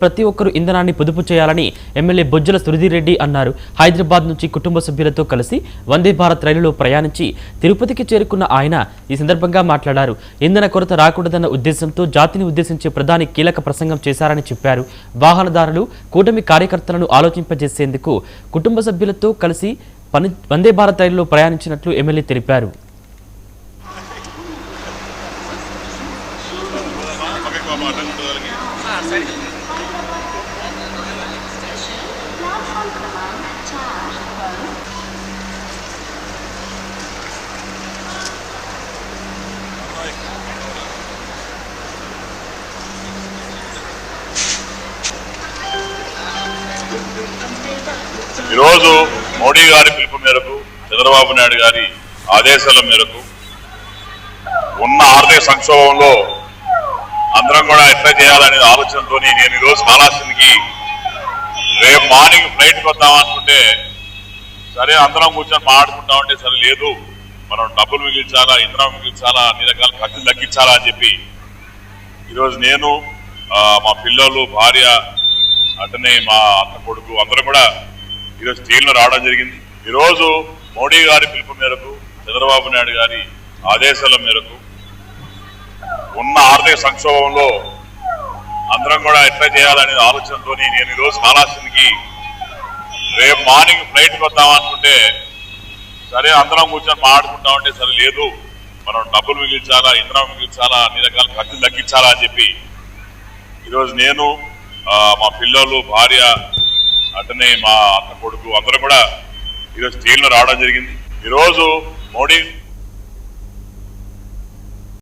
ప్రతి ఒక్కరూ ఇంధనాన్ని పొదుపు చేయాలని ఎమ్మెల్యే బొజ్జల సుధీర్ రెడ్డి అన్నారు. హైదరాబాద్ నుంచి కుటుంబ సభ్యులతో కలిసి వందే భారత్ రైలులో ప్రయాణించి తిరుపతికి చేరుకున్న ఆయన ఈ సందర్భంగా మాట్లాడారు. ఇంధన కొరత రాకూడదన్న ఉద్దేశంతో జాతిని ఉద్దేశించి ప్రధాని కీలక ప్రసంగం చేశారని చెప్పారు. వాహనదారులు కూటమి కార్యకర్తలను ఆలోచింపజేసేందుకు కుటుంబ సభ్యులతో కలిసి వందే భారత్ రైలులో ప్రయాణించినట్లు ఎమ్మెల్యే తెలిపారు. ఈరోజు మోడీ గారి పిలుపు మేరకు చంద్రబాబు నాయుడు గారి ఆదేశాల మేరకు ఉన్న ఆర్థిక సంక్షోభంలో అందరం కూడా ఎట్లా చేయాలనే ఆలోచనతో నేను ఈరోజు కాళహస్తికి రేపు మార్నింగ్ ఫ్లైట్కి వద్దామనుకుంటే సరే అందరం కూర్చొని మాట్లాడుకుంటామంటే సరే లేదు మనం డబ్బులు మిగిల్చాలా, ఇంధనం మిగిల్చాలా, అన్ని రకాల ఖర్చులు తగ్గించాలా అని చెప్పి ఈరోజు నేను మా పిల్లలు, భార్య, అతనే మా అత్త కొడుకు అందరం కూడా ఈరోజు ట్రైన్లో రావడం జరిగింది. ఈరోజు మోడీ గారి పిలుపు మేరకు చంద్రబాబు నాయుడు గారి ఆదేశాల మేరకు ఉన్న ఆర్థిక సంక్షోభంలో అందరం కూడా ఎట్లా చేయాలనే ఆలోచనతో నేను ఈరోజు కాళహస్తికి రేపు మార్నింగ్ ఫ్లైట్కి వద్దామనుకుంటే సరే అందరం కూర్చొని మాట్లాడుకుంటామంటే సరే లేదు మనం డబ్బులు మిగిల్చాలా, ఇంధనం మిగిల్చాలా, అన్ని రకాల ఖర్చులు తగ్గించాలా అని చెప్పి ఈరోజు నేను మా పిల్లలు, భార్య, అతనే మా అత్త కొడుకు అందరం కూడా ఈరోజు ట్రైన్లో రావడం జరిగింది. ఈరోజు మోడీ